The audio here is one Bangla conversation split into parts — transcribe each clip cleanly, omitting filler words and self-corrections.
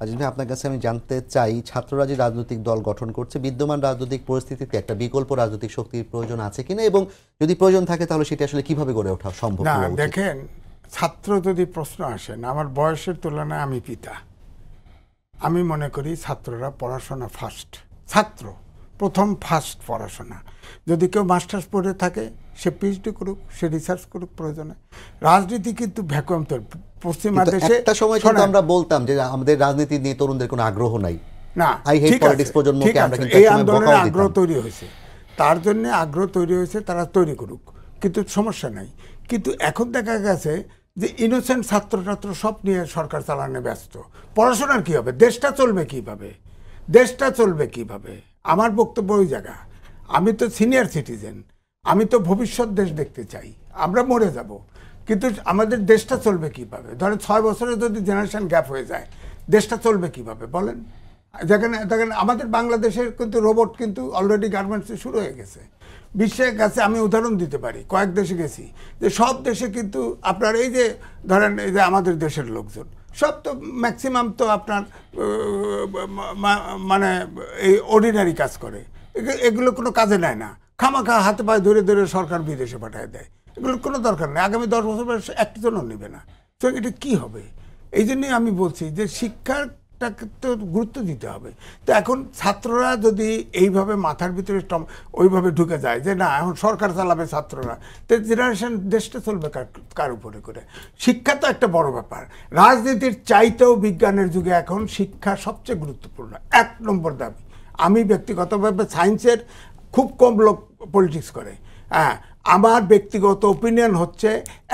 আজিজ ভাই, আপনার কাছে আমি জানতে চাই, ছাত্ররা যে রাজনৈতিক দল গঠন করছে, বিদ্যমান রাজনৈতিক পরিস্থিতিতে একটা বিকল্প রাজনৈতিক শক্তির প্রয়োজন আছে কিনা, এবং যদি প্রয়োজন থাকে তাহলে সেটা আসলে কিভাবে গড়ে ওঠা সম্ভব? না, দেখেন, ছাত্র যদি প্রশ্ন আসেন, আমার বয়সের তুলনায় আমি পিতা। আমি মনে করি ছাত্ররা পড়াশোনা ফার্স্ট। ছাত্র প্রথম ফার্স্ট পড়াশোনা। যদি কেউ মাস্টার্স পড়ে থাকে, সে পিএইচডি করুক, সে রিসার্চ করুক প্রয়োজনে। রাজনীতি কিন্তু ভ্যাকুয়াম তৈরি। পশ্চিমা দেশে একটা সময় কিন্তু আমরা বলতাম যে আমাদের রাজনীতি নিয়ে তরুণদের কোনো আগ্রহ নাই। না, ঠিক আছে, প্রজন্মকে আমরা কিন্তু এই আন্দোলনে আগ্রহ তৈরি হয়েছে, তার জন্য আগ্রহ তৈরি হয়েছে, তারা তৈরি করুক, কিন্তু সমস্যা নাই। কিন্তু এখন দেখা গেছে যে ইনোসেন্ট ছাত্র সব নিয়ে সরকার চালানো ব্যস্ত। পড়াশোনার কি হবে? দেশটা চলবে কিভাবে? দেশটা চলবে কিভাবে? আমার বক্তব্য ওই জায়গা। আমি তো সিনিয়র সিটিজেন, আমি তো ভবিষ্যৎ দেশ দেখতে চাই। আমরা মরে যাব, কিন্তু আমাদের দেশটা চলবে কিভাবে? ধরেন 6 বছরে যদি জেনারেশন গ্যাপ হয়ে যায়, দেশটা চলবে কিভাবে বলেন? দেখেন আমাদের বাংলাদেশের কিন্তু রোবট কিন্তু অলরেডি গার্মেন্টসে শুরু হয়ে গেছে। বিশ্বের কাছে আমি উদাহরণ দিতে পারি, কয়েক দেশে গেছি, যে সব দেশে কিন্তু আপনার এই যে ধরেন এই যে আমাদের দেশের লোকজন সব তো ম্যাক্সিমাম তো আপনার মানে এই অর্ডিনারি কাজ করে, এগুলো কোনো কাজে নেয় না। খামাখা হাতে পায়ে ধরে ধরে সরকার বিদেশে পাঠায় দেয়। এগুলোর কোনো দরকার নেই। আগামী 10 বছর পর একজনও নেবে না। তো এটা কী হবে? এই জন্যই আমি বলছি যে শিক্ষাটাকে তো গুরুত্ব দিতে হবে। তো এখন ছাত্ররা যদি এইভাবে মাথার ভিতরে ওইভাবে ঢুকে যায় যে না, এখন সরকার চালাবে ছাত্ররা, তো জেনারেশন দেশটা চলবে কার উপরে করে? শিক্ষা তো একটা বড় ব্যাপার। রাজনীতির চাইতেও বিজ্ঞানের যুগে এখন শিক্ষা সবচেয়ে গুরুত্বপূর্ণ, 1 নম্বর দাবি। আমি ব্যক্তিগতভাবে সায়েন্সের খুব কম লোক পলিটিক্স করে, হ্যাঁ, আমার ব্যক্তিগত ওপিনিয়ন হচ্ছে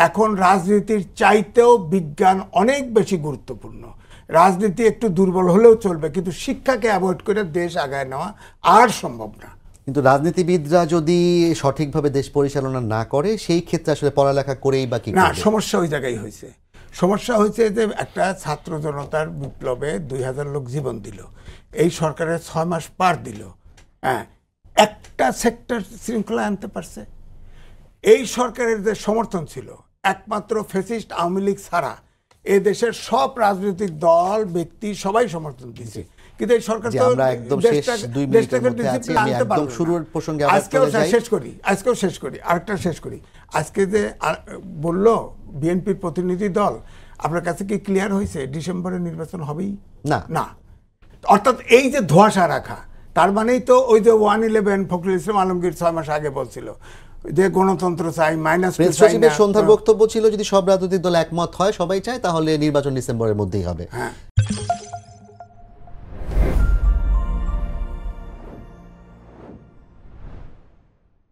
এখন রাজনীতির চাইতেও বিজ্ঞান অনেক বেশি গুরুত্বপূর্ণ। রাজনীতি একটু দুর্বল হলেও চলবে, কিন্তু শিক্ষাকে অ্যাভয়েড করে দেশ আগায় নেওয়া আর সম্ভব না। কিন্তু রাজনীতিবিদরা যদি সঠিকভাবে দেশ পরিচালনা না করে, সেই ক্ষেত্রে আসলে পড়ালেখা করেই বা কি না, সমস্যা ওই জায়গায় হয়েছে। সমস্যা হয়েছে যে একটা ছাত্র জনতার বিপ্লবে 2000 লোক জীবন দিল, এই সরকারের 6 মাস পার দিল, হ্যাঁ, একটা সেক্টর শৃঙ্খলা আনতে পারছে? এই সরকারের যে সমর্থন ছিল একমাত্র ফ্যাসিস্ট আওয়ামী লীগ ছাড়া এ দেশের সব রাজনৈতিক দল ব্যক্তি সবাই সমর্থন দিয়েছে, কিন্তু এই সরকার তো আজকেও শেষ করি আরেকটা শেষ করি। আজকে যে বললো বিএনপির প্রতিনিধি দল, আপনার কাছে কি ক্লিয়ার হয়েছে ডিসেম্বরে নির্বাচন হবেই না? অর্থাৎ এই যে ধোঁয়াশা রাখা, তার মানেই তো ওই যে 111 ফখরুল ইসলাম আলমগীর 6 মাস আগে বলছিল যে গণতন্ত্র চাই, সন্ধ্যার বক্তব্য ছিল যদি সব রাজনৈতিক দল একমত হয়, সবাই চায়, তাহলে নির্বাচন ডিসেম্বরের মধ্যেই হবে। হ্যাঁ।